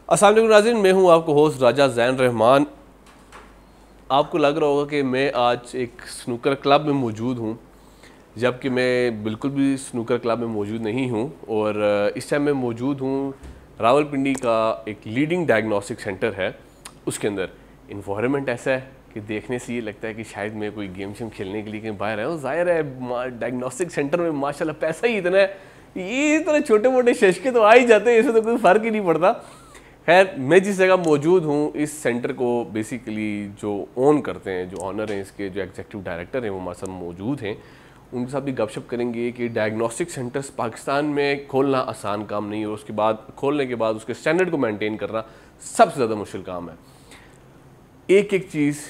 अस्सलाम वालेकुम नाज़रीन, मैं हूं आपको होस्ट राजा ज़ैन रहमान। आपको लग रहा होगा कि मैं आज एक स्नूकर क्लब में मौजूद हूं, जबकि मैं बिल्कुल भी स्नूकर क्लब में मौजूद नहीं हूं। और इस टाइम मैं मौजूद हूं रावलपिंडी का एक लीडिंग डायग्नोस्टिक सेंटर है। उसके अंदर इन्वायरमेंट ऐसा है कि देखने से ये लगता है कि शायद मैं कोई गेम शेम खेलने के लिए कहीं बाहर आया हूँ। ज़ाहिर है डायग्नोस्टिक सेंटर में माशाल्लाह पैसा ही इतना है, ये इतने छोटे मोटे शशके तो आ ही जाते हैं, इसमें तो कोई फ़र्क ही नहीं पड़ता। खैर, मैं जिस जगह मौजूद हूँ, इस सेंटर को बेसिकली जो ओन करते हैं, जो ऑनर हैं, इसके जो एग्जीक्यूटिव डायरेक्टर हैं वो हमारे साथ मौजूद हैं। उनके साथ भी गपशप करेंगे कि डायग्नोस्टिक सेंटर्स पाकिस्तान में खोलना आसान काम नहीं है, और उसके बाद खोलने के बाद उसके स्टैंडर्ड को मेंटेन करना सबसे ज़्यादा मुश्किल काम है। एक एक चीज़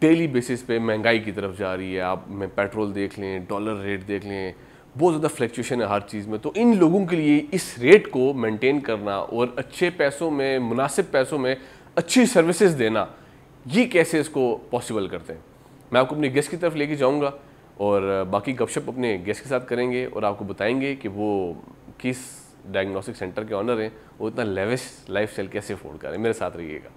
डेली बेसिस पे महंगाई की तरफ जा रही है। आप में पेट्रोल देख लें, डॉलर रेट देख लें, बहुत ज़्यादा फ्लक्चुएशन है हर चीज़ में। तो इन लोगों के लिए इस रेट को मेंटेन करना और अच्छे पैसों में, मुनासिब पैसों में अच्छी सर्विसेज देना, ये कैसे इसको पॉसिबल करते हैं। मैं आपको अपने गेस्ट की तरफ लेके जाऊंगा और बाकी गपशप अपने गेस्ट के साथ करेंगे और आपको बताएंगे कि वो किस डायग्नोस्टिक सेंटर के ऑनर हैं, वो इतना लेविश लाइफस्टाइल कैसे अफोर्ड करें। मेरे साथ रहिएगा।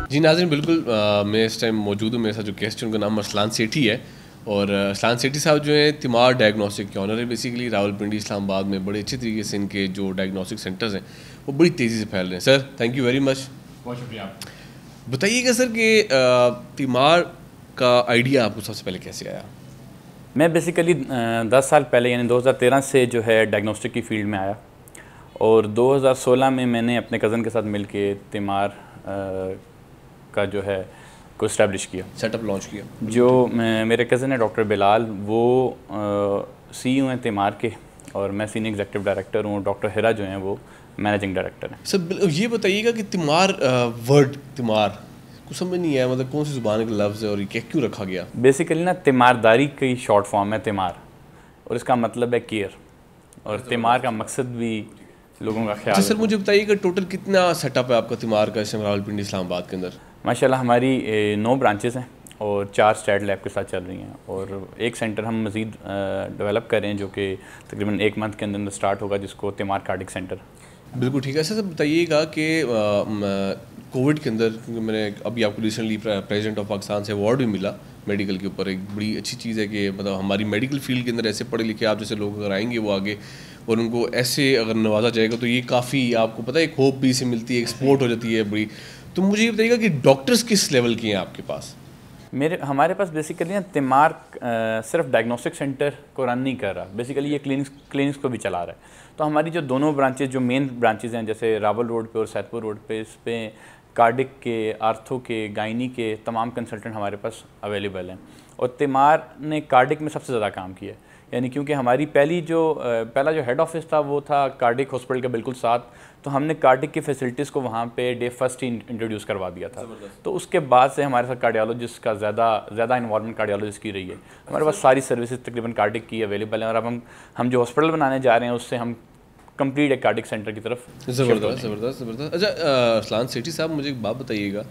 जी नाज़रीन, बिल्कुल मैं इस टाइम मौजूद हूँ। मेरे साथ जो गेस्ट है उनका नाम अरसलान सेठी है, और अरसलान सेठी साहब जो हैं तिमार डायग्नोस्टिक के ऑनर है। बेसिकली रावलपिंडी इस्लामाबाद में बड़े अच्छे तरीके से इनके जो डायग्नोस्टिक सेंटर्स हैं वो बड़ी तेज़ी से फैल रहे हैं। Sir, thank you very much. बहुत शुक्रिया। बताइएगा सर कि तिमार का आइडिया आपको सबसे पहले कैसे आया? मैं बेसिकली 10 साल पहले यानी 2013 से जो है डायग्नोस्टिक की फील्ड में आया, और 2016 में मैंने अपने कज़न के साथ मिल के तिमार का जो है को इस्टेब्लिश किया, सेटअप लॉन्च किया। जो मेरे कज़न है डॉक्टर बिलाल, वो CEO हैं तिमार के, और मैं सीनियर एग्जीक्यूटिव डायरेक्टर हूँ। डॉक्टर हिरा जो हैं वो मैनेजिंग डायरेक्टर हैं। सर, ये बताइएगा कि तिमार वर्ड तिमार कुछ समझ नहीं आया, मतलब कौन सी ज़ुबान का लफ्ज़ है और ये क्यों रखा गया? बेसिकली ना तीमारदारी की शॉर्ट फॉर्म है तिमार, और इसका मतलब है केयर, और तिमार का मकसद भी लोगों का ख्याल। सर, मुझे बताइएगा टोटल कितना सेटअप है आपका तिमार का इस रावलपिंडी इस्लामाबाद के अंदर? माशाल्लाह हमारी 9 ब्रांचेस हैं और 4 स्टैट लैब के साथ चल रही हैं, और एक सेंटर हम मज़ीद डेवलप कर रहे हैं जो कि तकरीबन 1 मंथ के अंदर स्टार्ट होगा, जिसको तिमार कार्डिक सेंटर। बिल्कुल ठीक है। सर, बताइएगा कि कोविड के अंदर, क्योंकि मैंने अभी आपको रिसेंटली प्रेसिडेंट ऑफ पाकिस्तान से अवार्ड भी मिला मेडिकल के ऊपर, एक बड़ी अच्छी चीज़ है कि मतलब हमारी मेडिकल फील्ड के अंदर ऐसे पढ़े लिखे आप जैसे लोग अगर आएंगे वो आगे, और उनको ऐसे अगर नवाजा जाएगा तो ये काफ़ी आपको पता है एक होप भी से मिलती है, एक सपोर्ट हो जाती है बड़ी। तो मुझे ये बताइएगा कि डॉक्टर्स किस लेवल के हैं आपके पास? हमारे पास बेसिकली ना तिमार सिर्फ डायग्नोस्टिक सेंटर को रन नहीं कर रहा, बेसिकली ये क्लिनिक्स को भी चला रहा है। तो हमारी जो दोनों ब्रांचेस, जो मेन ब्रांचेस हैं, जैसे रावल रोड पे और सैदपुर रोड पे, इस पे कार्डिक के, आर्थो के, गायनी के तमाम कंसल्टेंट हमारे पास अवेलेबल हैं। और तिमार ने कार्डिक में सबसे ज़्यादा काम किया है, यानी क्योंकि हमारी पहला जो हेड ऑफिस था वो था कार्डिक हॉस्पिटल के बिल्कुल साथ, तो हमने कार्डिक की फैसिलिटीज़ को वहाँ पे डे फर्स्ट ही इंट्रोड्यूस करवा दिया था। तो उसके बाद से हमारे साथ कार्डियोलॉजिस्ट का ज़्यादा इन्वॉल्वमेंट कार्डियोलॉजिस्ट की रही है। हमारे पास सारी सर्विसेज तकरीबन कार्डिक की अवेलेबल हैं, और अब हम जो हॉस्पिटल बनाने जा रहे हैं उससे हम कंप्लीट एक कार्डिक सेंटर की तरफ। ज़बरदस्त। अच्छा अरसलान सेठी साहब, मुझे एक बात बताइएगा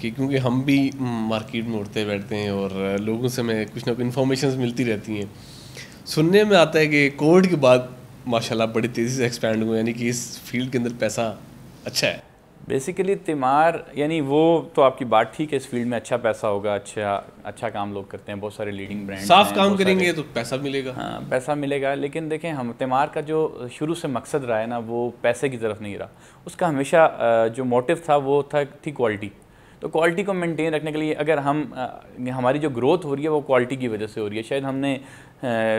कि क्योंकि हम भी मार्केट में उठते बैठते हैं और लोगों से हमें कुछ ना कुछ इन्फॉर्मेशन मिलती रहती हैं, सुनने में आता है कि कोविड के बाद माशाल्लाह बड़ी तेज़ी से एक्सपैंड हुए, यानी कि इस फील्ड के अंदर पैसा अच्छा है। बेसिकली तिमार, यानी वो तो आपकी बात ठीक है, इस फील्ड में अच्छा पैसा होगा, अच्छा काम लोग करते हैं, बहुत सारे लीडिंग ब्रांड साफ काम करेंगे तो पैसा मिलेगा। हाँ, पैसा मिलेगा, लेकिन देखें हम तिमार का जो शुरू से मकसद रहा है ना, वो पैसे की तरफ नहीं रहा। उसका हमेशा जो मोटिव था वो थी क्वालिटी। तो क्वालिटी को मेंटेन रखने के लिए अगर हमारी जो ग्रोथ हो रही है वो क्वालिटी की वजह से हो रही है। शायद हमने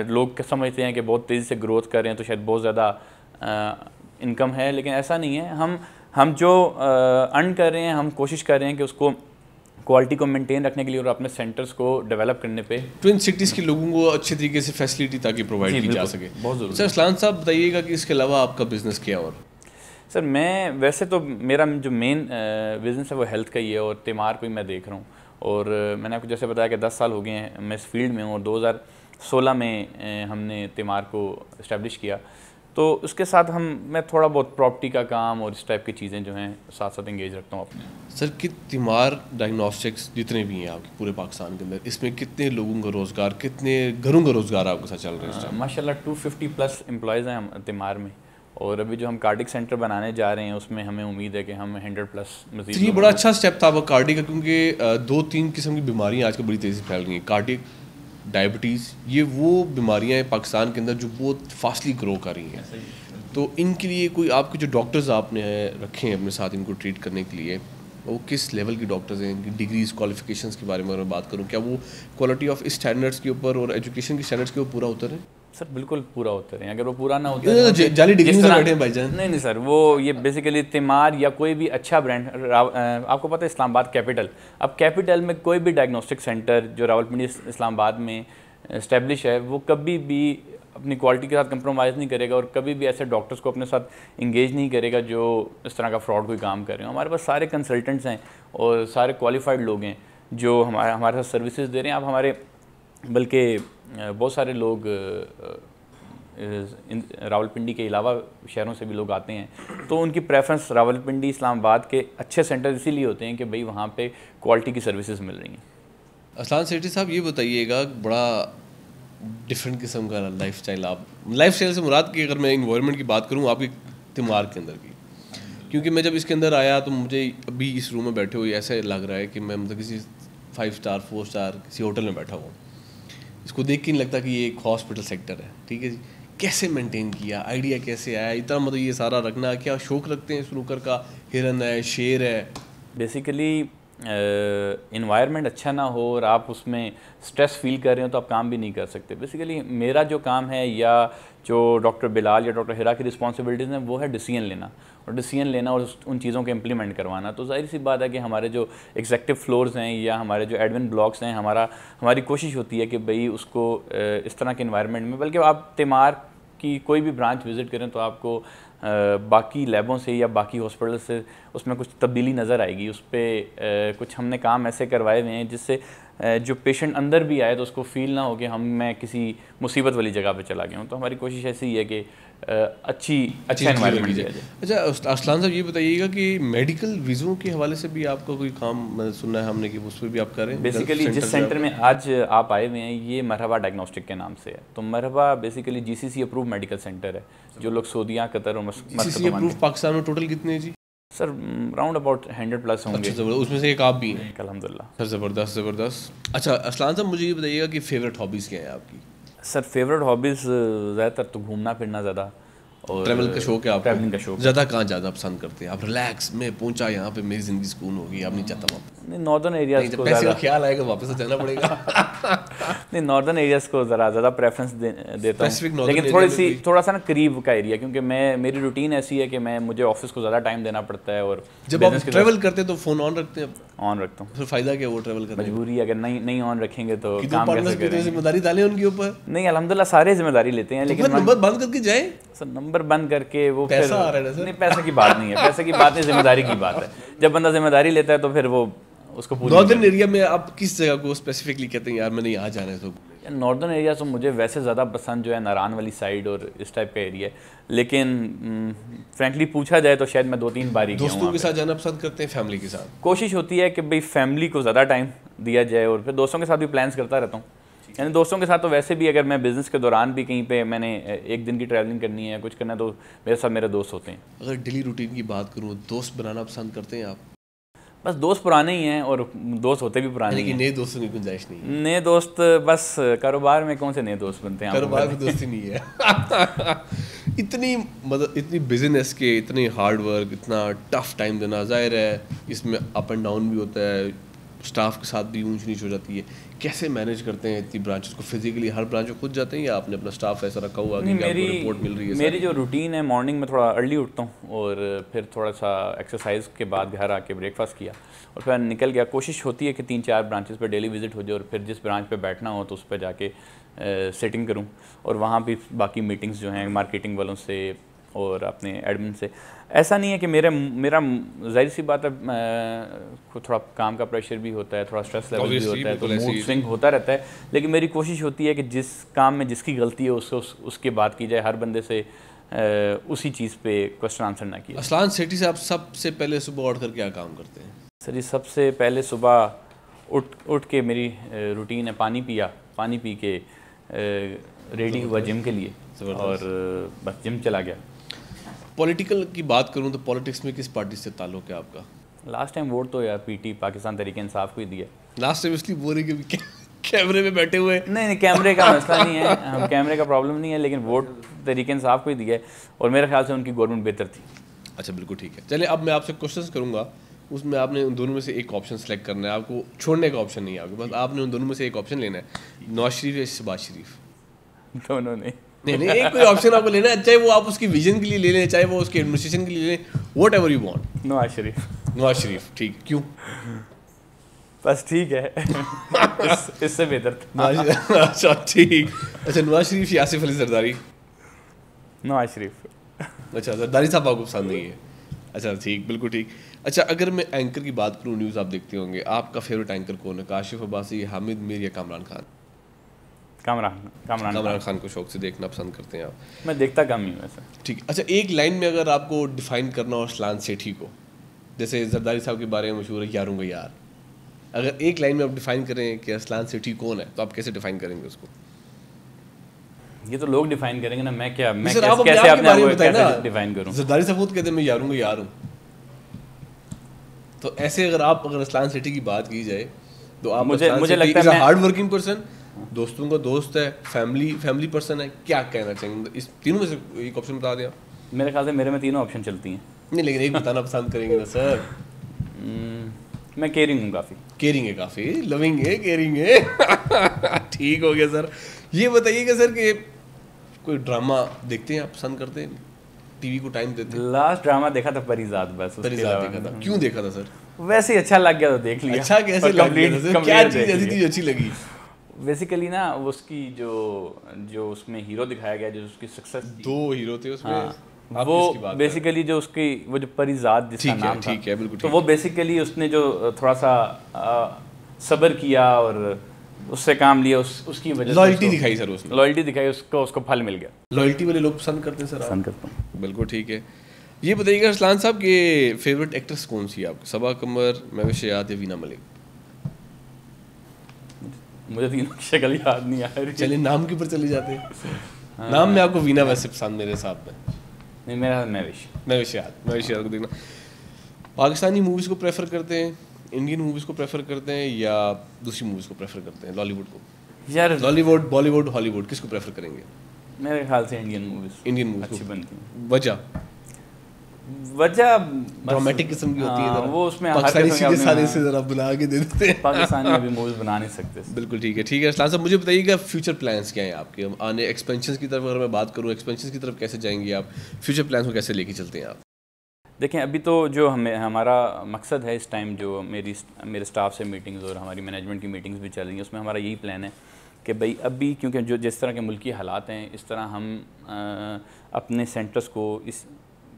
लोग समझते हैं कि बहुत तेज़ी से ग्रोथ कर रहे हैं तो शायद बहुत ज़्यादा इनकम है, लेकिन ऐसा नहीं है। हम जो अर्न कर रहे हैं, हम कोशिश कर रहे हैं कि उसको क्वालिटी को मेंटेन रखने के लिए और अपने सेंटर्स को डेवलप करने पे ट्विन सिटीज़ के लोगों को अच्छे तरीके से फैसिलिटी ताकि प्रोवाइड की जा सके। बहुत ज़रूरी। सर, अरसलान साहब बताइएगा कि इसके अलावा आपका बिज़नेस क्या? और सर, मैं वैसे तो मेरा जो मेन बिज़नेस है वो हेल्थ का ही है, और तिमार को ही मैं देख रहा हूँ। और मैंने आपको जैसे बताया कि 10 साल हो गए हैं मैं इस फील्ड में हूँ, और 16 में हमने तिमार को इस्टेब्लिश किया। तो उसके साथ मैं थोड़ा बहुत प्रॉपर्टी का काम और इस टाइप की चीज़ें जो हैं साथ साथ इंगेज रखता हूँ अपने। सर कि तिमार डायग्नोस्टिक्स जितने भी हैं आपके पूरे पाकिस्तान के अंदर, इसमें कितने लोगों का रोज़गार, कितने घरों का रोज़गार आपके साथ चल रहा है? माशाल्लाह 250+ एम्प्लॉयज़ हैं हम तिमार में, और अभी जो हम कार्डिक सेंटर बनाने जा रहे हैं उसमें हमें उम्मीद है कि हम 100+ मजीद। ये बड़ा अच्छा स्टेप था आपका कार्डिक का, क्योंकि 2-3 किस्म की बीमारियाँ आजकल बड़ी तेज़ी से फैल रही हैं। कार्डिक, डायबिटीज़, ये वो बीमारियाँ हैं पाकिस्तान के अंदर जो बहुत फास्टली ग्रो कर रही हैं। तो इनके लिए कोई आपके जो डॉक्टर्स आपने रखे हैं अपने साथ इनको ट्रीट करने के लिए, वो किस लेवल के डॉक्टर्स हैं? इनकी डिग्रीज, क्वालिफिकेशंस के बारे में अगर मैं बात करूँ, क्या वो क्वालिटी ऑफ स्टैंडर्ड्स के ऊपर और एजुकेशन के स्टैंडर्ड्स के ऊपर पूरा उतर है? सर बिल्कुल पूरा उतर है। अगर वो पूरा ना होता जाली डिग्री में बैठे हैं भाईजान। नहीं सर, वो ये बेसिकली तिमार या कोई भी अच्छा ब्रांड, आपको पता है इस्लामाबाद कैपिटल, अब कैपिटल में कोई भी डायग्नोस्टिक सेंटर जो रावलपिंडी इस्लामाबाद में इस्टेब्लिश है, वो कभी भी अपनी क्वालिटी के साथ कंप्रोमाइज़ नहीं करेगा और कभी भी ऐसे डॉक्टर्स को अपने साथ इंगेज नहीं करेगा जो इस तरह का फ्रॉड कोई काम कर रहे हो। हमारे पास सारे कंसल्टेंट्स हैं और सारे क्वालिफाइड लोग हैं जो हमारे साथ सर्विसेज दे रहे हैं। आप हमारे बल्कि बहुत सारे लोग रावलपिंडी के अलावा शहरों से भी लोग आते हैं, तो उनकी प्रेफरेंस रावलपिंडी इस्लामाबाद के अच्छे सेंटर इसीलिए होते हैं कि भाई वहाँ पे क्वालिटी की सर्विसेज मिल रही हैं। असलान सेठी साहब, ये बताइएगा, बड़ा डिफरेंट किस्म का लाइफस्टाइल, आप लाइफस्टाइल से मुराद की अगर मैं इन्वायरमेंट की बात करूँ आपके तिमार के अंदर की, क्योंकि मैं जब इसके अंदर आया तो मुझे अभी इस रूम में बैठे हुए ऐसा लग रहा है कि मैं मतलब किसी 5 स्टार 4 स्टार किसी होटल में बैठा हुआ। इसको देख के नहीं लगता कि ये एक हॉस्पिटल सेक्टर है। ठीक है जी, कैसे मेंटेन किया, आइडिया कैसे आया इतना, मतलब ये सारा रखना? क्या शौक रखते हैं स्नूकर का? हिरन है, शेर है? बेसिकली इन्वायरमेंट अच्छा ना हो और आप उसमें स्ट्रेस फील कर रहे हो तो आप काम भी नहीं कर सकते। बेसिकली मेरा जो काम है या जो डॉक्टर बिलाल या डॉक्टर हिरा की रिस्पॉन्सिबिलिटीज़ हैं वो है डिसीजन लेना, और डिसीजन लेना और उन चीज़ों को इम्प्लीमेंट करवाना। तो जाहिर सी बात है कि हमारे जो एग्जेक्टिव फ्लोर्स हैं या हमारे जो एडमिन ब्लॉक्स हैं, हमारी कोशिश होती है कि भाई उसको इस तरह के इन्वायरमेंट में, बल्कि आप तिमार की कोई भी ब्रांच विज़िट करें तो आपको बाकी लैबों से या बाकी हॉस्पिटल से उसमें कुछ तब्दीली नज़र आएगी। उस पर कुछ हमने काम ऐसे करवाए हुए हैं जिससे जो पेशेंट अंदर भी आए तो उसको फील ना हो कि मैं किसी मुसीबत वाली जगह पे चला गया हूँ। तो हमारी कोशिश ऐसी ही है कि अच्छा एनवायरनमेंट दिया जाए। अच्छा असलान साहब, ये बताइएगा कि मेडिकल वीज़ों के हवाले से भी आपका कोई काम सुनना है हमने कि उस पर भी आप करें? बेसिकली जिस सेंटर में आज आप आए हुए हैं ये मरहबा डायग्नोस्टिक के नाम से है। तो मरहबा basically GCC approve medical centre है जो लोग सऊदीया, कतर और GCC अप्रूव पाकिस्तान में टोटल कितने हैं जी? सर राउंड अबाउट 100+ होंगे। अच्छा, उसमें से एक आप भी हैं? अल्हम्दुलिल्लाह। सर ज़बरदस्त। अच्छा असलान साहब, मुझे ये बताइएगा कि फ़ेवरेट हॉबीज़ क्या हैं आपकी? सर फेवरेट हॉबीज़ ज़्यादातर तो घूमना फिरना ज़्यादा, और ट्रैवल का शौक है आपको? ट्रैवलिंग का शौक। ज़्यादा कहाँ ज़्यादा पसंद करते हैं आप? रिलैक्स में पहुंचा यहाँ पे मेरी ज़िंदगी सुकून होगी, आप नहीं चाहता वापस? नहीं, नॉर्दर्न एरियाज़ को पैसे का ख्याल आएगा वापस तो जाना पड़ेगा। नहीं, नॉर्दर्न एरियाज़ को ज़्यादा प्रेफरेंस देता हूँ, लेकिन थोड़ा सा ना करीब का एरिया, क्योंकि मेरी रूटीन ऐसी है कि मुझे ऑफिस को ज़्यादा टाइम देना पड़ता है। और जब आप ट्रैवल करते हैं तो फ़ोन ऑन रखते हैं? ऑन रखता हूँ। फिर फ़ायदा क्या वो ट्रैवल करने? मजबूरी, अगर नहीं ऑन रखेंगे तो काम कैसे करेंगे? जिम्मेदारी डालें उनके ऊपर? नहीं, अल्हम्दुलिल्लाह सारे जिम्मेदारी लेते हैं, लेकिन नंबर बंद करके जाए। सर नंबर बंद करके वो पैसा आ रहा है सर? नहीं, पैसे की बात नहीं है, पैसे की बात नहीं, जिम्मेदारी की बात है। जब बंदा जिम्मेदारी लेता है तो फिर वो उसको पूरी। नॉर्दर्न एरिया में आप किस जगह को स्पेसिफिकली कहते हैं यार मैंने यहाँ जाना है? तो नॉर्दर्न एरिया तो मुझे वैसे ज़्यादा पसंद जो है नारान वाली साइड और इस टाइप का एरिया है, लेकिन फ्रैंकली पूछा जाए तो शायद मैं 2-3 बार ही गया हूँ। दोस्तों के साथ जाना पसंद करते हैं, फैमिली के साथ? कोशिश होती है कि भाई फैमिली को ज़्यादा टाइम दिया जाए, और फिर दोस्तों के साथ भी प्लान्स करता रहता हूँ। यानी दोस्तों के साथ तो वैसे भी अगर मैं बिज़नेस के दौरान भी कहीं पे मैंने एक दिन की ट्रैवलिंग करनी है, कुछ करना है, तो मेरे साथ मेरे दोस्त होते हैं। अगर डेली रूटीन की बात करूँ, दोस्त बनाना पसंद करते हैं आप? बस दोस्त पुराने ही हैं और दोस्त होते भी पुराने ही हैं। नए दोस्तों की गुंजाइश नहीं है? नए दोस्त बस कारोबार में कौन से नए दोस्त बनते हैं? कारोबार में दोस्ती नहीं है। इतनी बिजनेस के इतने हार्ड वर्क, इतना टफ टाइम देना, जाहिर है इसमें अप एंड डाउन भी होता है, स्टाफ के साथ भी ऊंच नीच हो जाती है। कैसे मैनेज करते हैं इतनी ब्रांचेस को? फिजिकली हर ब्रांच में खुद जाते हैं या आपने अपना स्टाफ ऐसा रखा हुआ कि आपको रिपोर्ट मिल रही है? मेरी जो रूटीन है, मॉर्निंग में थोड़ा अर्ली उठता हूँ और फिर थोड़ा सा एक्सरसाइज के बाद घर आके ब्रेकफास्ट किया और फिर निकल गया। कोशिश होती है कि 3-4 ब्रांचेस पे डेली विजिट हो जाए और फिर जिस ब्रांच पे बैठना हो तो उस पर जाके सेटिंग करूँ और वहाँ भी बाकी मीटिंग्स जो हैं मार्केटिंग वालों से, और अपने एडमिन से। ऐसा नहीं है कि मेरा ज़ाहिर सी बात है, थोड़ा काम का प्रेशर भी होता है, थोड़ा स्ट्रेस लेवल भी होता है, तो मूड स्विंग होता रहता है। लेकिन मेरी कोशिश होती है कि जिस काम में जिसकी गलती है उसके बात की जाए, हर बंदे से उसी चीज़ पे क्वेश्चन आंसर ना किया। असलान सिटी से आप सबसे पहले सुबह उठ कर क्या काम करते हैं? सर जी सबसे पहले सुबह उठ के मेरी रूटीन है, पानी पी के रेडी हुआ जिम के लिए और बस जिम चला गया। पॉलिटिकल की बात करूं तो पॉलिटिक्स में किस पार्टी से ताल्लुक़ है आपका? लास्ट टाइम वोट तो यार पीटी पाकिस्तान तहरीक इंसाफ को ही दिया। लास्ट टाइम इसलिए बोल रही कि कैमरे में बैठे हुए? नहीं, कैमरे का मसला नहीं है, हम कैमरे का प्रॉब्लम नहीं है, लेकिन वोट तहरीक इंसाफ को ही दिया है और मेरे ख्याल से उनकी गवर्नमेंट बेहतर थी। अच्छा बिल्कुल ठीक है। चलिए अब मैं आपसे क्वेश्चन करूँगा, उसमें आपने उन दोनों में से एक ऑप्शन सेलेक्ट करना है, आपको छोड़ने का ऑप्शन नहीं है आपके पास, आपने उन दोनों में से एक ऑप्शन लेना है, नवाज शरीफ या शहबाज शरीफ? दोनों नहीं, एक कोई ऑप्शन आपको लेना है, चाहे वो आप उसकी विजन के लिए ले लें, चाहे वो उसके एडमिनिस्ट्रेशन के लिए ले लें, whatever you want. Nawaz Sharif. Nawaz Sharif, ठीक, क्यों? बस ठीक है इससे बेहतर था। अच्छा ठीक। अच्छा नवाज शरीफ या आसिफ अली जरदारी? नवाज शरीफ। अच्छा जरदारी साहब आपको पसंद नहीं है? अच्छा ठीक, बिल्कुल ठीक। अच्छा अगर मैं एंकर की बात करूँ, न्यूज़ आप देखते होंगे, आपका फेवरेट एंकर कौन है? काशिफ अब्बासी, हामिद मीर या कामरान खान? कामरान खान को शौक से देखना पसंद करते हैं आप? मैं देखता कम ही हूँ वैसे। ठीक। अच्छा एक लाइन में अगर आपको डिफाइन करना हो असलान सेठी को, जैसे जरदारी साहब के बारे में मशहूर है यारों का यार, अगर एक लाइन में आप डिफाइन करें कि असलान सेठी कौन है, तो आप कैसे डिफाइन करेंगे उसको? ये तो लोग डिफाइन करेंगे ना, मैं कैसे अपने डिफाइन करूं? जरदारी साहब खुद कहते हैं मैं यारों का यार हूं, तो ऐसे अगर असलान सेठी की बात की जाए तो आप मुझे लगता है हार्ड वर्किंग पर्सन, दोस्तों का दोस्त है, फैमिली पर्सन है, क्या कहना चाहेंगे? इस तीनों में से एक ऑप्शन बता दें आप। मेरे ख्याल से मेरे में तीनों ऑप्शन चलती हैं। नहीं लेकिन एक बताना पसंद करेंगे ना सर? मैं केयरिंग हूँ काफ़ी। केयरिंग है काफ़ी, लविंग है, केयरिंग है ठीक हो गया सर। ये बताइएगा सर कि कोई ड्रामा देखते हैं आप, पसंद करते हैं, टीवी को टाइम देते हैं? लास्ट ड्रामा देखा था परिजात, बस परिजात देखा था। क्यों देखा था सर? वैसे ही अच्छा लग गया तो देख लिया। अच्छा कैसे लग गया सर? क्या चीज़ ऐसी थी अच्छी लगी? बेसिकली ना उसकी जो उसमें हीरो दिखाया गया, जो उसकी सक्सेस, 2 हीरो थे उसमें। हाँ, वो बेसिकली जो उसकी वो जो परिजात जिसका नाम था, ठीक है बिल्कुल, तो वो बेसिकली उसने जो थोड़ा सा सब्र किया और उससे काम लिया, उसकी वजह से लॉयल्टी दिखाई सर, उसने लॉयल्टी दिखाई, उसको फल मिल गया। लॉयल्टी वाले लोग पसंद करते हैं सर? पसंद करता हूँ। बिल्कुल ठीक है। ये बताइएगा असलान साहब के फेवरेट एक्ट्रेस कौन सी है आपकी? सबा कमर, महविश याद या वीना मलिक? मुझे तीनों की शक्ल याद नहीं आ रही। चलिए नाम के ऊपर चले जाते हैं। नाम में आपको वीना वैसे पसंद मेरे हिसाब में? नहीं, मेरा महविश याद को देखना। पाकिस्तानी मूवीज़ को प्रेफर करते हैं, इंडियन मूवीज़ को प्रेफर करते हैं, या दूसरी मूवीज़ को प्रेफर करते हैं? लॉलीवुड को यार, लॉलीवुड, बॉलीवुड, हॉलीवुड, किसको प्रेफर करेंगे? मेरे ख्याल से इंडियन मूवीज़ अच्छी बनती हैं। वजह ड्रामेटिक किस्म की होती है, वो उसमें पाकिस्तानी सीधे साधे से जरा बुला के दे देते हैं। पाकिस्तानी अभी मूवीज बना नहीं सकते। बिल्कुल ठीक है असलान साहब, मुझे बताइएगा फ्यूचर प्लान्स क्या हैं आपके? आने एक्सपेंशन की तरफ अगर मैं बात करूँ, एक्सपेंशन की तरफ कैसे जाएंगे आप? फ्यूचर प्लान्स को कैसे लेके चलते हैं आप? देखें, अभी तो जो हमारा मकसद है इस टाइम, जो मेरे स्टाफ से मीटिंग्स और हमारी मैनेजमेंट की मीटिंग्स भी चल रही हैं, उसमें हमारा यही प्लान है कि भाई अभी क्योंकि जो जिस तरह के मुल्की हालात हैं, इस तरह हम अपने सेंटर्स को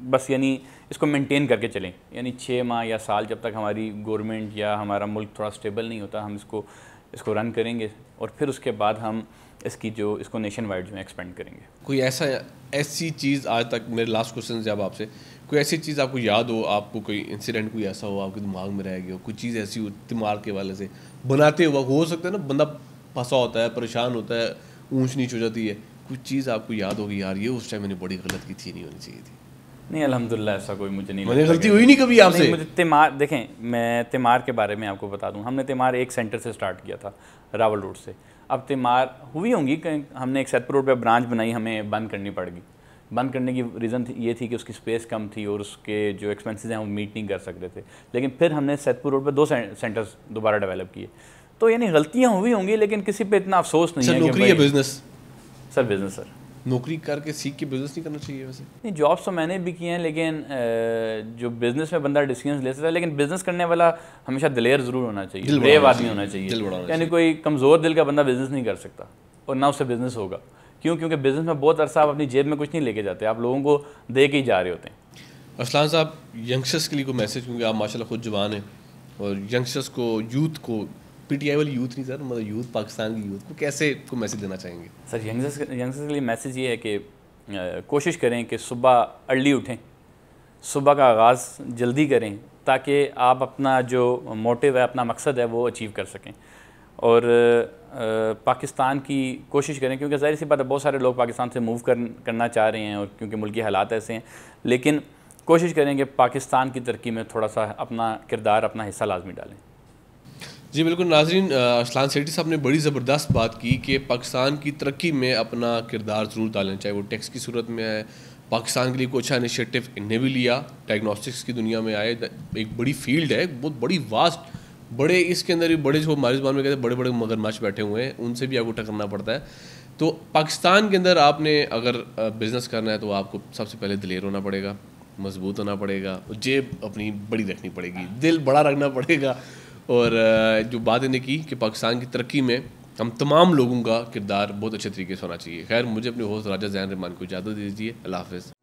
बस यानी इसको मेंटेन करके चलें, यानी 6 माह या साल जब तक हमारी गवर्नमेंट या हमारा मुल्क थोड़ा स्टेबल नहीं होता, हम इसको रन करेंगे और फिर उसके बाद हम इसको नेशन वाइड जो है एक्सपेंड करेंगे। कोई ऐसी चीज़ आज तक, मेरे लास्ट क्वेश्चन जब आपसे, कोई ऐसी चीज़ आपको याद हो, आपको कोई इंसिडेंट कोई ऐसा हो आपके दिमाग में रह गया हो, कोई चीज़ ऐसी हो दिमाग के वाले से बनाते हुआ, हो सकता है ना बंदा फंसा होता है, परेशान होता है, ऊंच नीच हो जाती है, कोई चीज़ आपको याद होगी यार ये उस टाइम मैंने बड़ी गलत की थी, नहीं होनी चाहिए थी? नहीं, अल्हम्दुलिल्लाह ऐसा कोई मुझे नहीं, मैंने गलती हुई नहीं कभी आपसे? मुझे तिमार, देखें मैं तिमार के बारे में आपको बता दूं, हमने तिमार एक सेंटर से स्टार्ट किया था, रावल रोड से। अब तिमार हुई होंगी, हमने एक सैदपुर रोड पे ब्रांच बनाई, हमें बंद करनी पड़गी। बंद करने की रीज़न ये थी कि उसकी स्पेस कम थी और उसके जो एक्सपेंसेस हैं वो मीट नहीं कर सकते थे। लेकिन फिर हमने सैदपुर रोड पे 2 सेंटर्स दोबारा डेवलप किए। तो यानी गलतियाँ हुई होंगी, लेकिन किसी पे इतना अफसोस नहीं है। नौकरी या बिजनेस? Sir business. सर नौकरी करके सीख के बिजनेस नहीं करना चाहिए वैसे? नहीं, जॉब्स तो मैंने भी किए हैं, लेकिन जो बिजनेस में बंदा डिसीजन ले सकता है, लेकिन बिजनेस करने वाला हमेशा दिलेर ज़रूर होना चाहिए, ब्रेव आदमी होना चाहिए। यानी कोई कमज़ोर दिल का बंदा बिजनेस नहीं कर सकता और ना उससे बिजनेस होगा, क्यों? क्योंकि बिज़नेस में बहुत अरसा आप अपनी जेब में कुछ नहीं लेके जाते, आप लोगों को दे के ही जा रहे होते हैं। अरसलान साहब, यंगस्टर्स के लिए कोई मैसेज, क्योंकि आप माशाल्लाह खुद जवान हैं, और यंगस्टर्स को, यूथ को, पीटीआई वाली यूथ नहीं सर, मतलब यूथ, पाकिस्तान की यूथ को कैसे को मैसेज देना चाहेंगे? सर यंगस्टर्स के लिए मैसेज ये है कि कोशिश करें कि सुबह अर्ली उठें, सुबह का आगाज़ जल्दी करें, ताकि आप अपना जो मोटिव है, अपना मकसद है, वो अचीव कर सकें। और पाकिस्तान की कोशिश करें, क्योंकि ज़ाहिर सी बात है बहुत सारे लोग पाकिस्तान से मूव करना चाह रहे हैं, और क्योंकि मुल्की हालात ऐसे हैं, लेकिन कोशिश करें कि पाकिस्तान की तरक्की में थोड़ा सा अपना किरदार, अपना हिस्सा लाजमी डालें। जी बिल्कुल नाज़रीन, अरसलान सेठी साहब ने बड़ी ज़बरदस्त बात की कि पाकिस्तान की तरक्की में अपना किरदार ज़रूर डालें, चाहे वो टैक्स की सूरत में है। पाकिस्तान के लिए कोई अच्छा इनिशिएटिव इन्हें भी लिया, डायग्नोस्टिक्स की दुनिया में आए, एक बड़ी फील्ड है, बहुत बड़ी वास्ट, बड़े इसके अंदर भी बड़े, जो हमारे ज़बान में कहते हैं बड़े बड़े मगरमच्छ बैठे हुए हैं, उनसे भी आपको टकरना पड़ता है। तो पाकिस्तान के अंदर आपने अगर बिज़नेस करना है तो आपको सबसे पहले दिलेर होना पड़ेगा, मजबूत होना पड़ेगा, जेब अपनी बड़ी रखनी पड़ेगी, दिल बड़ा रखना पड़ेगा। और जो बात इन्हें की कि पाकिस्तान की तरक्की में हम तमाम लोगों का किरदार बहुत अच्छे तरीके से होना चाहिए। खैर, मुझे अपने होस्ट राजा ज़ैन रहमान को इजाज़त दीजिए। अल्लाह हाफ़िज़।